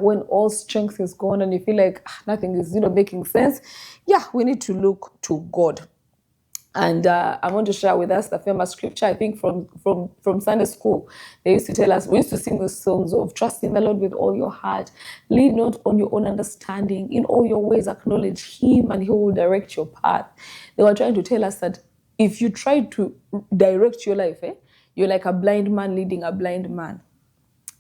when all strength is gone and you feel like nothing is, making sense, we need to look to God. And I want to share with us the famous scripture, I think from Sunday school. They used to tell us, we used to sing the songs of trust in the Lord with all your heart. Lean not on your own understanding. In all your ways acknowledge him and he will direct your path. They were trying to tell us that if you try to direct your life, you're like a blind man leading a blind man.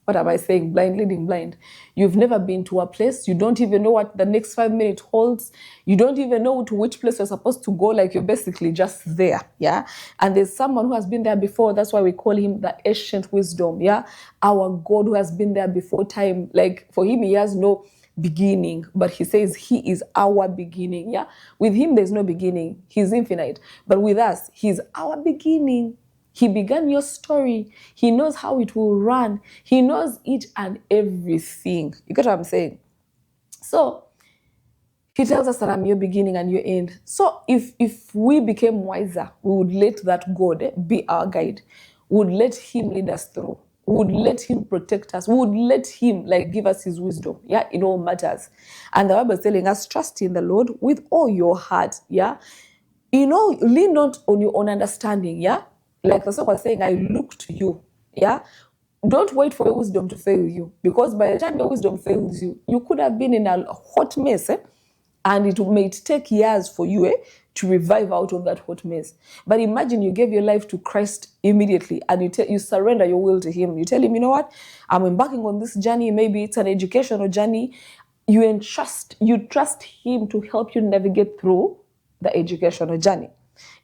What am I saying? Blind leading blind. You've never been to a place. You don't even know what the next 5 minutes holds. You don't even know to which place you're supposed to go. Like, you're basically just there. Yeah. And there's someone who has been there before. That's why we call him the ancient wisdom. Yeah. Our God who has been there before time. Like, for him, he has no beginning, but he says he is our beginning. Yeah. With him, there's no beginning. He's infinite. But with us, he's our beginning. He began your story. He knows how it will run. He knows each and everything. You get what I'm saying? So he tells us that I'm your beginning and your end. So if we became wiser, we would let that God be our guide. We would let him lead us through. We would let him protect us. We would let him give us his wisdom, in all matters. And the Bible is telling us, trust in the Lord with all your heart, lean not on your own understanding, Like the song was saying, I look to you, Don't wait for your wisdom to fail you, because by the time your wisdom fails you, you could have been in a hot mess, and it may take years for you to revive out of that hot mess. But imagine you gave your life to Christ immediately, and you surrender your will to him. You tell him, you know what, I'm embarking on this journey. Maybe it's an educational journey. You trust him to help you navigate through the educational journey.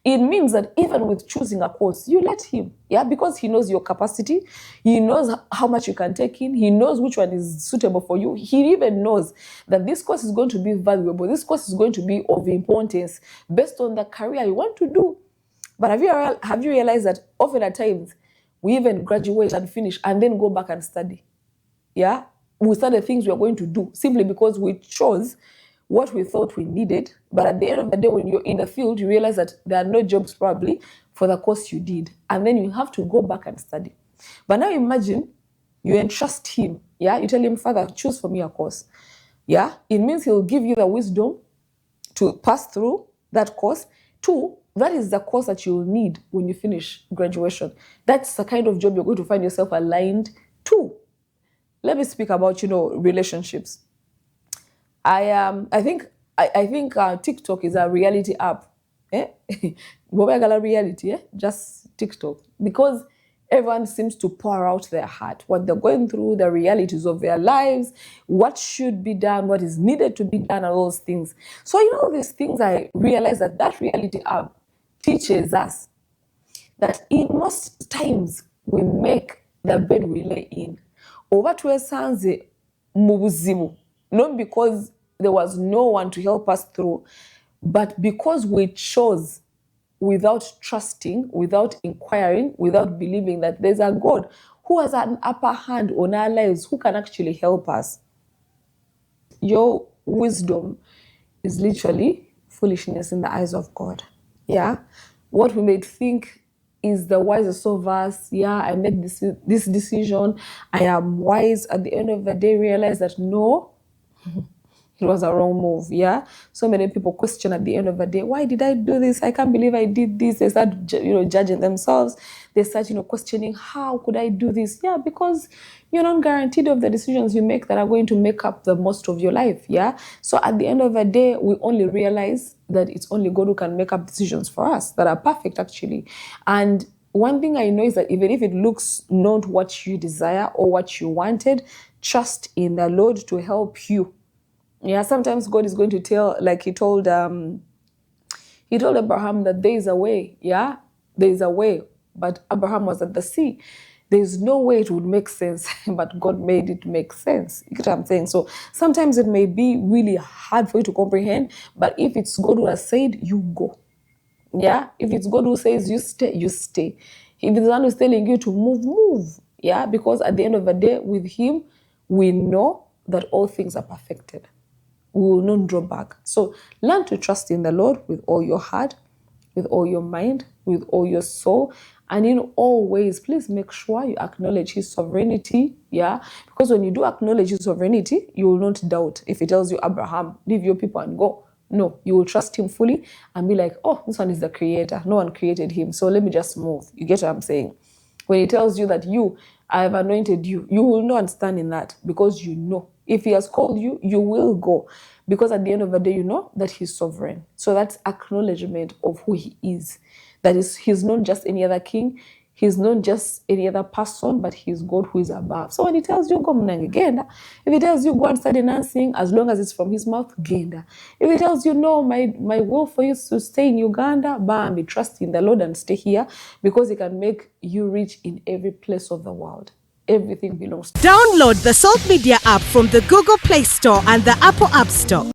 It means that even with choosing a course, you let him, because he knows your capacity. He knows how much you can take in. He knows which one is suitable for you. He even knows that this course is going to be valuable. This course is going to be of importance based on the career you want to do. But have you realized that often at times we even graduate and finish and then go back and study? We started things we are going to do simply because we chose what we thought we needed. But at the end of the day, when you're in the field, you realize that there are no jobs probably for the course you did. And then you have to go back and study. But now imagine you entrust him. You tell him, Father, choose for me a course. It means he'll give you the wisdom to pass through that course. 2, that is the course that you'll need when you finish graduation. That's the kind of job you're going to find yourself aligned to. Let me speak about, relationships. I think TikTok is a reality app. Reality, just TikTok. Because everyone seems to pour out their heart, what they're going through, the realities of their lives, what should be done, what is needed to be done, and all those things. So, these things, I realize that reality app teaches us that in most times we make the bed we lay in. Over to esanze mubuzimu. Not because there was no one to help us through, but because we chose without trusting, without inquiring, without believing that there's a God who has an upper hand on our lives, who can actually help us. Your wisdom is literally foolishness in the eyes of God. What we may think is the wisest of us. I made this decision. I am wise. At the end of the day, realize that no, it was a wrong move. So many people question at the end of the day, why did I do this? I can't believe I did this. They start, judging themselves. They start, questioning, how could I do this? Because you're not guaranteed of the decisions you make that are going to make up the most of your life. So at the end of the day, we only realize that it's only God who can make up decisions for us that are perfect, actually. And one thing I know is that even if it looks not what you desire or what you wanted, trust in the Lord to help you. Sometimes God is going to tell, like he told Abraham that there is a way. There is a way. But Abraham was at the sea. There is no way it would make sense, but God made it make sense. You get what I'm saying? So sometimes it may be really hard for you to comprehend, but if it's God who has said, you go. If it's God who says you stay, you stay. If it's the one who's telling you to move, move. Because at the end of the day, with him, we know that all things are perfected. We will not draw back. So learn to trust in the Lord with all your heart, with all your mind, with all your soul, And in all ways, please make sure you acknowledge his sovereignty. Yeah. Because when you do acknowledge his sovereignty, you will not doubt. If he tells you, Abraham, leave your people and go. No, you will trust him fully and be like, oh, this one is the creator. No one created him. So let me just move. You get what I'm saying? When he tells you that I have anointed you, you will not stand in that because you know. If he has called you, you will go. Because at the end of the day, you know that he's sovereign. So that's acknowledgement of who he is. That is, he's not just any other king. He's not just any other person, but he's God who is above. So when he tells you, go mnangagenda, if he tells you, go and study dancing, as long as it's from his mouth, genda. If he tells you, no, my will for you is to stay in Uganda, bam, trust in the Lord and stay here, because he can make you rich in every place of the world. Everything belongs to Download the Salt Media app from the Google Play Store and the Apple App Store.